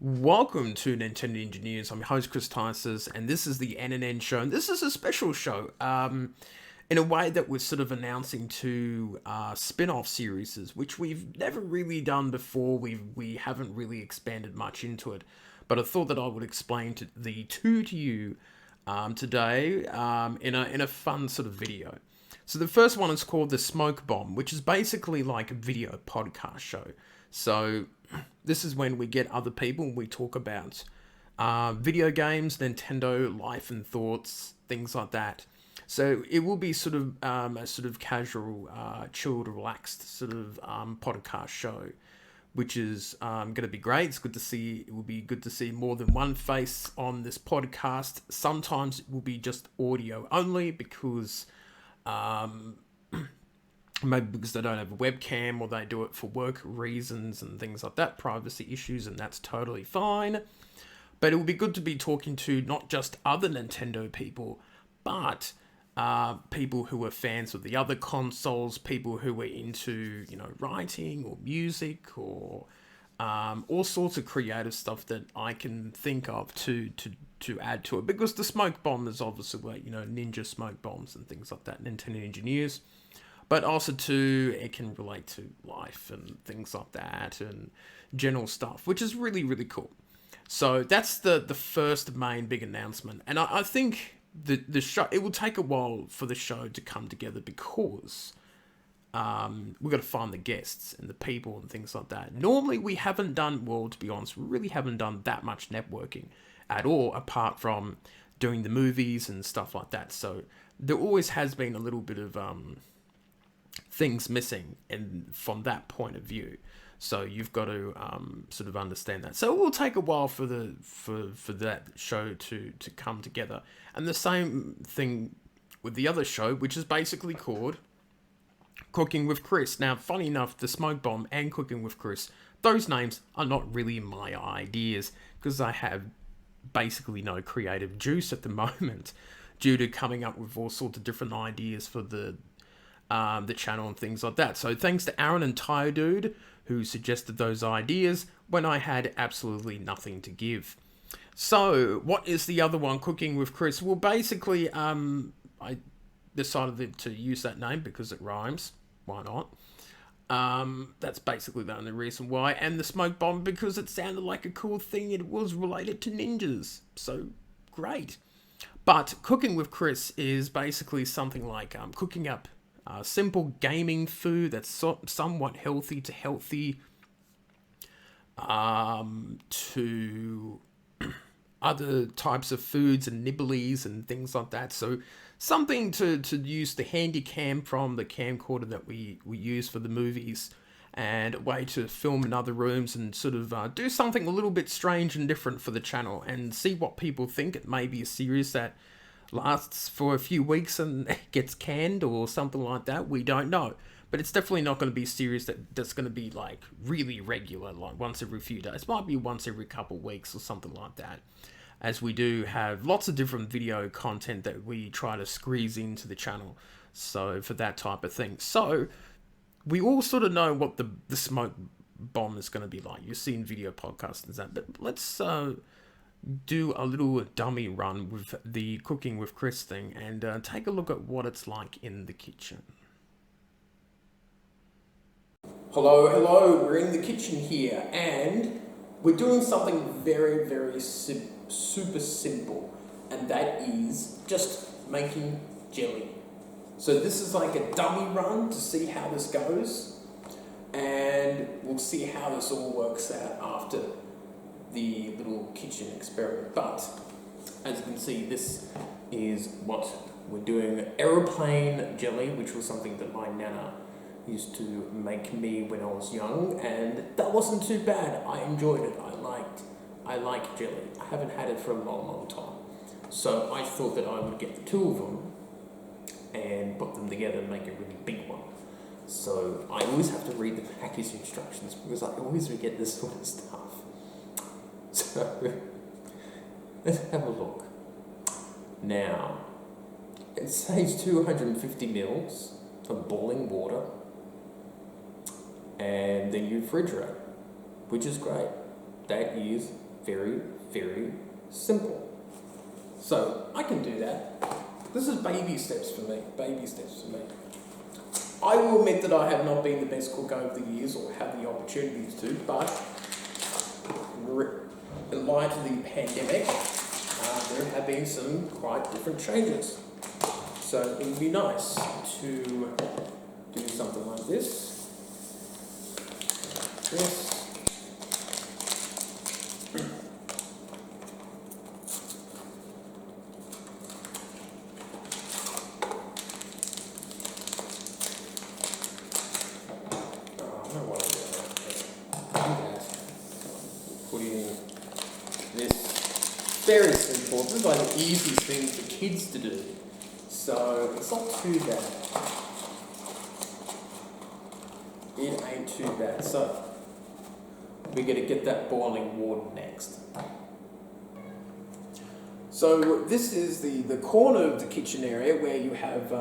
Welcome to Nintendo Engineers. I'm your host Chris Tysus, and this is the NNN show. And this is a special show, in a way that we're sort of announcing two spin-off series, which we've never really done before. We haven't really expanded much into it, but I thought that I would explain the two to you today in a fun sort of video. So the first one is called the Smokebomb, which is basically like a video podcast show. So this is when we get other people and we talk about video games, Nintendo, life and thoughts, things like that. So it will be sort of a sort of casual, chilled, relaxed sort of podcast show, which is going to be great. It's good to see. It will be good to see more than one face on this podcast. Sometimes it will be just audio only because maybe because they don't have a webcam or they do it for work reasons and things like that, privacy issues, and that's totally fine. But it will be good to be talking to not just other Nintendo people, but people who are fans of the other consoles, people who are into, writing or music or all sorts of creative stuff that I can think of to add to it. Because the smoke bomb is obviously like, ninja smoke bombs and things like that, Nintendo engineers. But also too, it can relate to life and things like that and general stuff, which is really, really cool. So that's the first main big announcement. And I think the show, it will take a while for the show to come together because we've got to find the guests and the people and things like that. Normally we haven't done, well, to be honest, we really haven't done that much networking at all, apart from doing the movies and stuff like that. So there always has been a little bit of things missing and from that point of view. So you've got to sort of understand that. So it will take a while for that show to come together. And the same thing with the other show, which is basically called Cooking with Chris. Now, funny enough, the Smoke Bomb and Cooking with Chris, those names are not really my ideas because I have basically no creative juice at the moment due to coming up with all sorts of different ideas for the channel and things like that. So thanks to Aaron and Tire Dude who suggested those ideas when I had absolutely nothing to give. So what is the other one, Cooking with Chris? Well, basically, I decided to use that name because it rhymes. Why not? That's basically the only reason why. And the Smoke Bomb because it sounded like a cool thing. It was related to ninjas. So great. But Cooking with Chris is basically something like cooking up simple gaming food that's somewhat healthy to other types of foods and nibblies and things like that. So something to use the handy cam from the camcorder that we use for the movies and a way to film in other rooms and sort of do something a little bit strange and different for the channel and see what people think. It may be a series that lasts for a few weeks and gets canned or something like that. We don't know. But it's definitely not going to be a series that's going to be like really regular, like once every few days. It might be once every couple of weeks or something like that. As we do have lots of different video content that we try to squeeze into the channel. So for that type of thing. So we all sort of know what the smoke bomb is going to be like. You've seen video podcasts and that. But let's do a little dummy run with the Cooking with Chris thing and take a look at what it's like in the kitchen. Hello, we're in the kitchen here and we're doing something very, very super simple, and that is just making jelly. So this is like a dummy run to see how this goes, and we'll see how this all works out after the little kitchen experiment. But as you can see, this is what we're doing. Aeroplane jelly, which was something that my nana used to make me when I was young, and that wasn't too bad. I enjoyed it. I like jelly. I haven't had it for a long time. So I thought that I would get the two of them and put them together and make a really big one. So I always have to read the package instructions because I always forget this sort of stuff. So, let's have a look. Now, it says 250 mils of boiling water, and then you refrigerate, which is great. That is very, very simple. So I can do that. This is baby steps for me, baby steps for me. I will admit that I have not been the best cook over the years or had the opportunities to, but in light of the pandemic, there have been some quite different changes. So it would be nice to do something like this. This. Put in this. Very simple. This is like the easiest thing for kids to do. So it's not too bad. It ain't too bad. So we're going to get that boiling water next. So this is the corner of the kitchen area where you have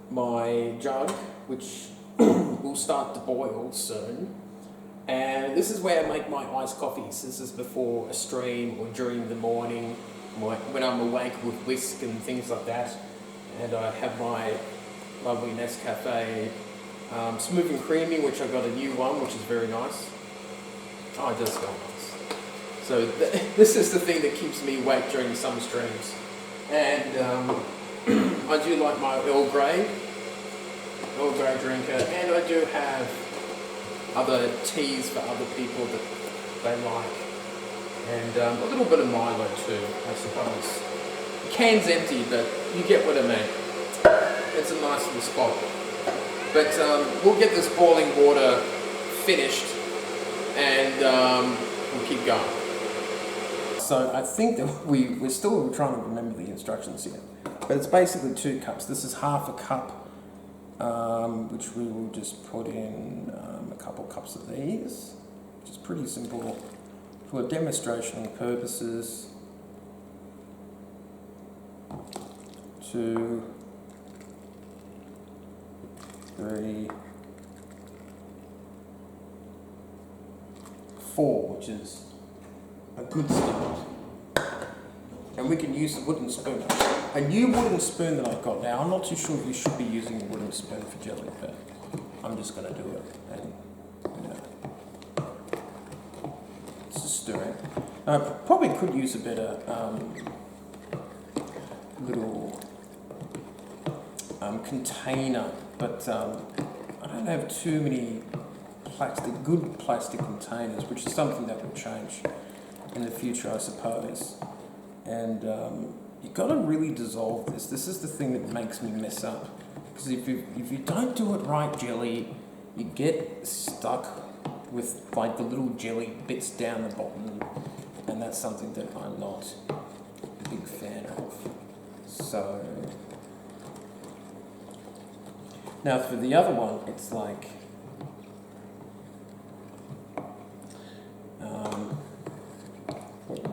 my jug, which will start to boil soon. And this is where I make my iced coffees. This is before a stream or during the morning when I'm awake with whisk and things like that. And I have my lovely Nescafe smooth and creamy, which I got a new one, which is very nice. Oh, it does smell nice. So this is the thing that keeps me awake during some streams. And I do like my Earl Grey drinker, and I do have other teas for other people that they like, and a little bit of Milo too, I suppose. The can's empty, but you get what I mean. It's a nice little spot. But we'll get this boiling water finished, and we'll keep going. So I think that we're still trying to remember the instructions here, but it's basically 2 cups. This is half a cup, which we will just put in a couple cups of these, which is pretty simple for demonstration purposes. 2, 3, 4, which is a good start. And we can use the wooden spoon. A new wooden spoon that I've got now. I'm not too sure if you should be using a wooden spoon for jelly, but I'm just going to do it. And just stir it. Probably could use a better little container, but I don't have too many good plastic containers, which is something that will change in the future, I suppose. And you've got to really dissolve this. This is the thing that makes me mess up. Because if you don't do it right, jelly, you get stuck with like the little jelly bits down the bottom, and that's something that I'm not a big fan of. So now for the other one, it's like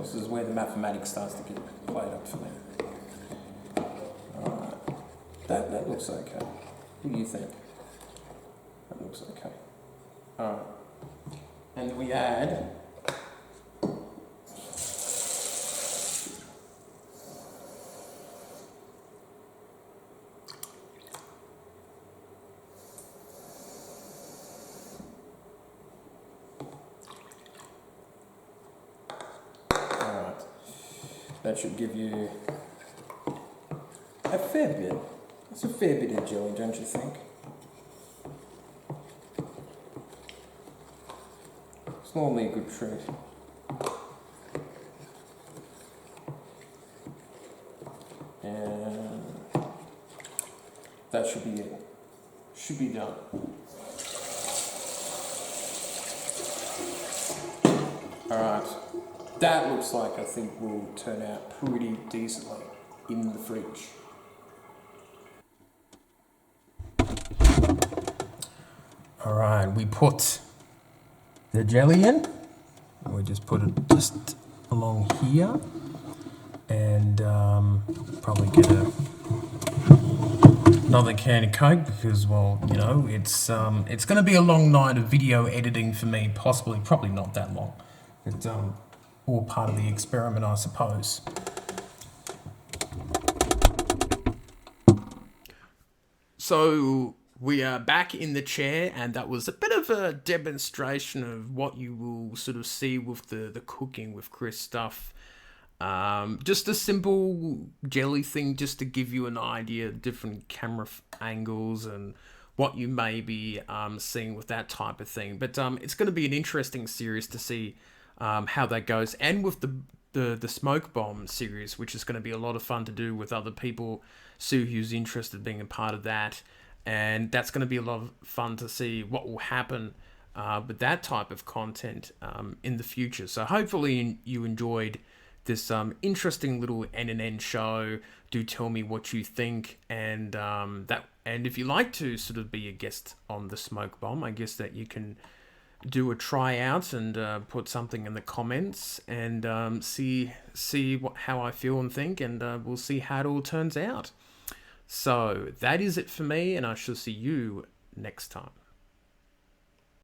this is where the mathematics starts to get played up for me. Alright, that looks okay. What do you think? That looks okay. Alright, and we add that should give you a fair bit. It's a fair bit of jelly, don't you think? It's normally a good treat. And that should be it. Should be done. Alright. That looks like I think will turn out pretty decently in the fridge. Alright, we put the jelly in. We just put it just along here, and probably get another can of Coke because, well, you know, it's going to be a long night of video editing for me. Probably not that long. But, all part of the experiment, I suppose. So we are back in the chair, and that was a bit of a demonstration of what you will sort of see with the cooking with Chris stuff. Just a simple jelly thing, just to give you an idea of different camera angles and what you may be seeing with that type of thing. But it's going to be an interesting series to see how that goes, and with the Smokebomb series, which is going to be a lot of fun to do with other people. Sue, who's interested in being a part of that, and that's going to be a lot of fun to see what will happen with that type of content in the future. So hopefully you enjoyed this interesting little NNN show. Do tell me what you think, and and if you like to sort of be a guest on the Smokebomb, I guess that you can do a tryout and put something in the comments, and see how I feel and think, and we'll see how it all turns out. So that is it for me, and I shall see you next time.